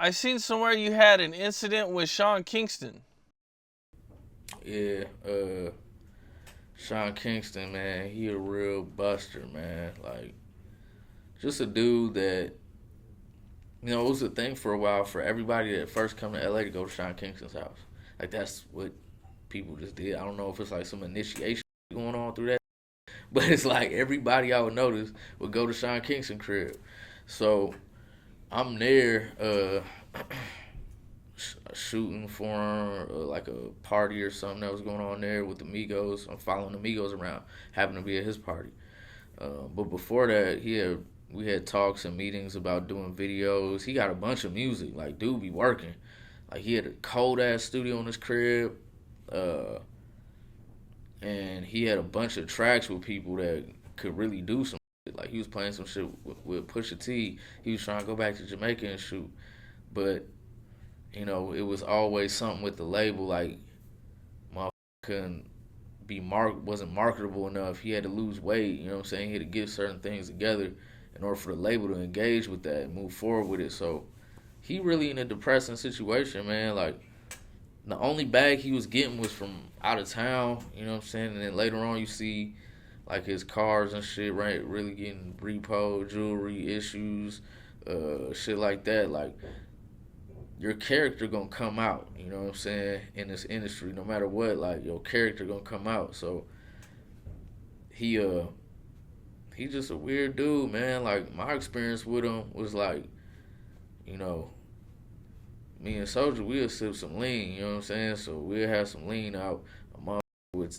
I seen somewhere you had an incident with Sean Kingston. Yeah, Sean Kingston, man, he a real buster, man. Like, just a dude that, it was a thing for a while for everybody that first come to LA to go to Sean Kingston's house. Like, that's what people just did. I don't know if it's like some initiation going on through that, but it's like everybody I would notice would go to Sean Kingston crib. So I'm there, shooting for him, like a party or something that was going on there with the Migos. I'm following the Migos around, happened to be at his party. But before that, we had talks and meetings about doing videos. He got a bunch of music. Like, dude be working. Like, he had a cold ass studio in his crib. Uh, and he had a bunch of tracks with people that could really do some shit. Like, he was playing some shit with Pusha T. He was trying to go back to Jamaica and shoot. But, it was always something with the label. Like, motherfucker couldn't wasn't marketable enough. He had to lose weight, you know what I'm saying? He had to get certain things together in order for the label to engage with that and move forward with it. So he really in a depressing situation, man. Like, the only bag he was getting was from out of town, you know what I'm saying? And then later on you see like his cars and shit, right, really getting repoed, jewelry issues, shit like that. Like, your character gonna come out, you know what I'm saying, in this industry, no matter what, like your character gonna come out. So he he's just a weird dude, man. Like, my experience with him was like, you know, me and Soldier, we'll sip some lean, you know what I'm saying? So we'll have some lean out. A motherfucker would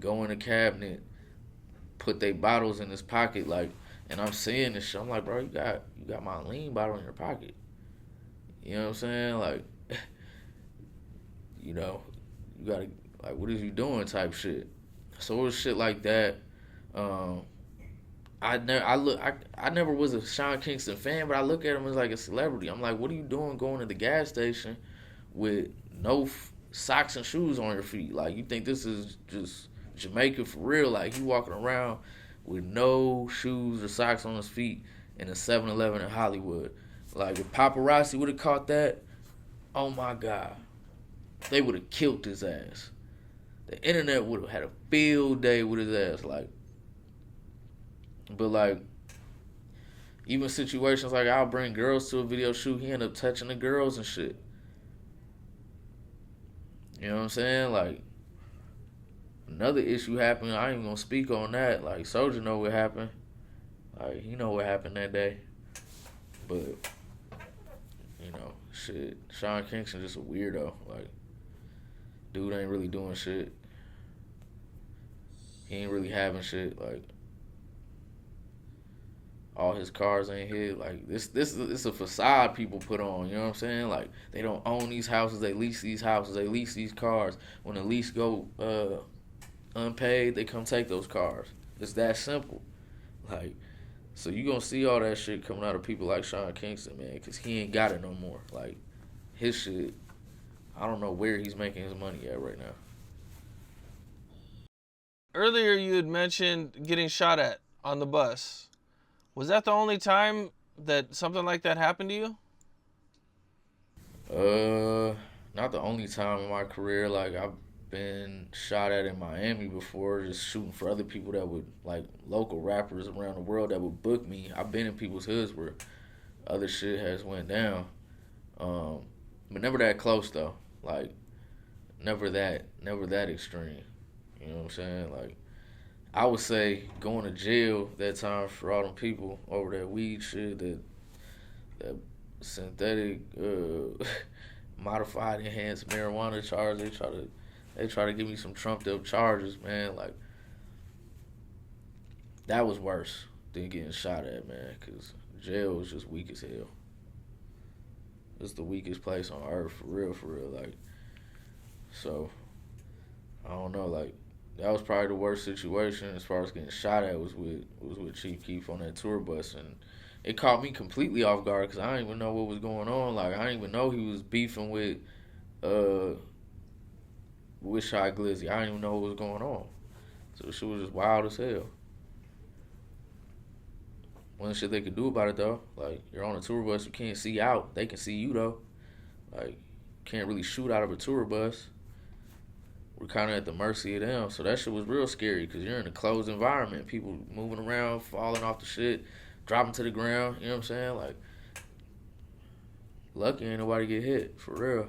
go in the cabinet, put their bottles in his pocket, like, and I'm seeing this shit. I'm like, bro, you got my lean bottle in your pocket. You know what I'm saying? Like, you know, you gotta, like, what is you doing type shit. So it was shit like that. Um, I never was a Sean Kingston fan, but I look at him as like a celebrity. I'm like, what are you doing going to the gas station with no socks and shoes on your feet? Like, you think this is just Jamaica for real? Like, he walking around with no shoes or socks on his feet in a 7-Eleven in Hollywood. Like, if paparazzi would have caught that, oh my God, they would have killed his ass. The internet would have had a field day with his ass. Like, but like, even situations like I'll bring girls to a video shoot, he end up touching the girls and shit. You know what I'm saying? Like, another issue happened. I ain't even gonna speak on that. Like, Soldier know what happened. Like, he know what happened that day. But, shit, Sean Kingston just a weirdo. Like, dude ain't really doing shit. He ain't really having shit. Like, all his cars ain't his. Like, this is a facade people put on. You know what I'm saying? Like, they don't own these houses. They lease these houses. They lease these cars. When the lease go unpaid, they come take those cars. It's that simple. Like, so you gonna see all that shit coming out of people like Sean Kingston, man, because he ain't got it no more. Like, his shit, I don't know where he's making his money at right now. Earlier, you had mentioned getting shot at on the bus. Was that the only time that something like that happened to you? Not the only time in my career. Like, I've been shot at in Miami before, just shooting for other people that would, like, local rappers around the world that would book me. I've been in people's hoods where other shit has went down. Um, but never that close though. Like, never that extreme. You know what I'm saying? Like, I would say going to jail that time for all them people over that weed shit, that synthetic, modified enhanced marijuana charge. They try to give me some trumped up charges, man. Like, that was worse than getting shot at, man. Cause jail was just weak as hell. It's the weakest place on earth, for real, for real. Like, so I don't know. Like, that was probably the worst situation as far as getting shot at was with Chief Keef on that tour bus, and it caught me completely off guard because I didn't even know what was going on. Like, I didn't even know he was beefing uh Wihtout Glizzy. I didn't even know what was going on. So the shit was just wild as hell. One shit they could do about it though. Like you're on a tour bus, you can't see out. They can see you though. Like can't really shoot out of a tour bus. We're kind of at the mercy of them. So that shit was real scary because you're in a closed environment. People moving around, falling off the shit, dropping to the ground. You know what I'm saying? Like, lucky ain't nobody get hit for real.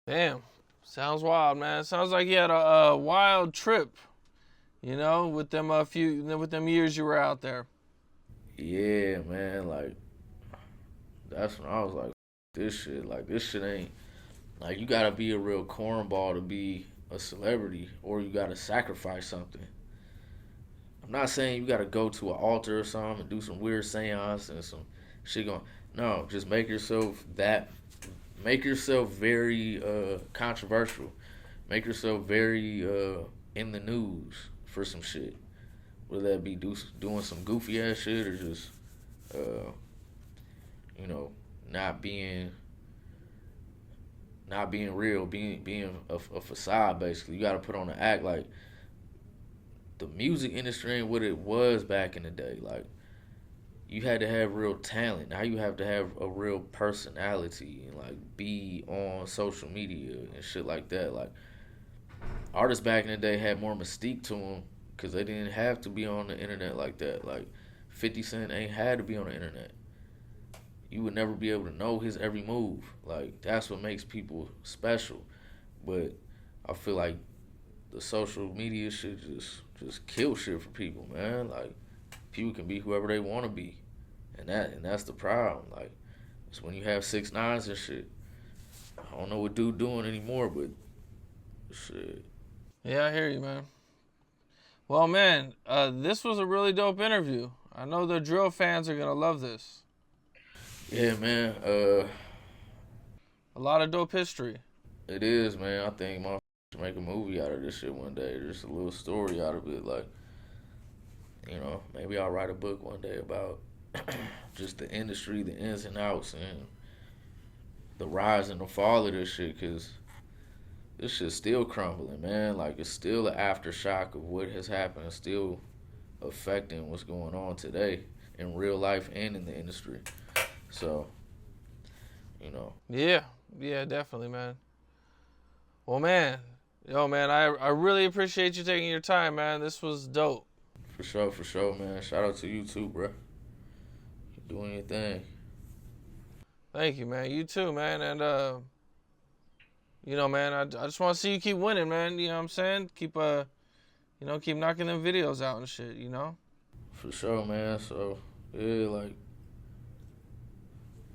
Damn, sounds wild, man. Sounds like you had a wild trip. You know, with them with them years you were out there. Yeah, man. Like, that's when I was like, this shit. Like, this shit ain't. Like, you gotta be a real cornball to be a celebrity, or you gotta sacrifice something. I'm not saying you gotta go to an altar or something and do some weird seance and some shit going. No, just make yourself very controversial. Make yourself very in the news for some shit. Whether that be doing some goofy ass shit or just, uh, you know, not being real, being a facade basically. You got to put on an act. Like the music industry ain't what it was back in the day. Like you had to have real talent. Now you have to have a real personality and like be on social media and shit like that. Like artists back in the day had more mystique to them because they didn't have to be on the internet like that. Like 50 Cent ain't had to be on the internet. You would never be able to know his every move. Like that's what makes people special. But I feel like the social media shit just kill shit for people, man. Like people can be whoever they want to be, and that's the problem. Like it's when you have 6ix9ines and shit. I don't know what dude doing anymore, but shit. Yeah, I hear you, man. Well, man, this was a really dope interview. I know the drill fans are gonna love this. Yeah, man. A lot of dope history. It is, man. I think my should make a movie out of this shit one day. Just a little story out of it. Like, you know, maybe I'll write a book one day about just the industry, the ins and outs, and the rise and the fall of this shit. Cause this shit's still crumbling, man. Like, it's still an aftershock of what has happened. It's still affecting what's going on today in real life and in the industry. So, you know. Yeah, definitely, man. Well, man, I really appreciate you taking your time, man. This was dope. For sure, man. Shout out to you too, bro. You're doing your thing. Thank you, man. You too, man. And, you know, man, I just want to see you keep winning, man. You know what I'm saying? Keep knocking them videos out and shit, you know? For sure, man. So, yeah, like,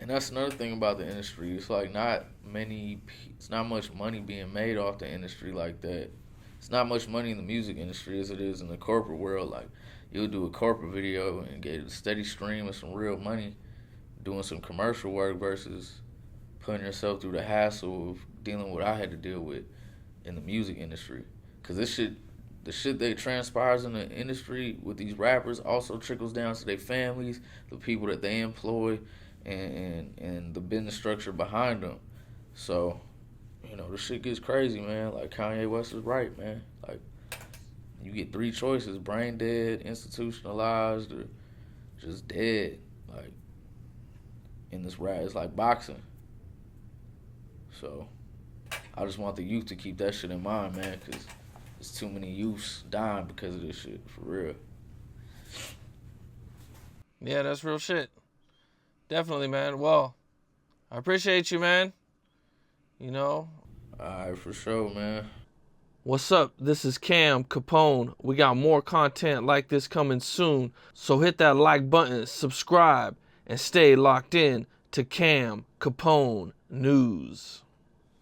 and that's another thing about the industry. It's like it's not much money being made off the industry like that. It's not much money in the music industry as it is in the corporate world. Like, you'll do a corporate video and get a steady stream of some real money doing some commercial work versus putting yourself through the hassle of dealing with what I had to deal with in the music industry. Because the shit that transpires in the industry with these rappers also trickles down to their families, the people that they employ, and the business structure behind them. So, you know, the shit gets crazy, man. Like Kanye West is right, man. Like, you get 3 choices: brain dead, institutionalized, or just dead. Like, in this rap, it's like boxing. So, I just want the youth to keep that shit in mind, man, because there's too many youths dying because of this shit, for real. Yeah, that's real shit. Definitely, man. Well, I appreciate you, man. You know. Alright, for sure, man. What's up? This is Cam Capone. We got more content like this coming soon. So hit that like button, subscribe, and stay locked in to Cam Capone News.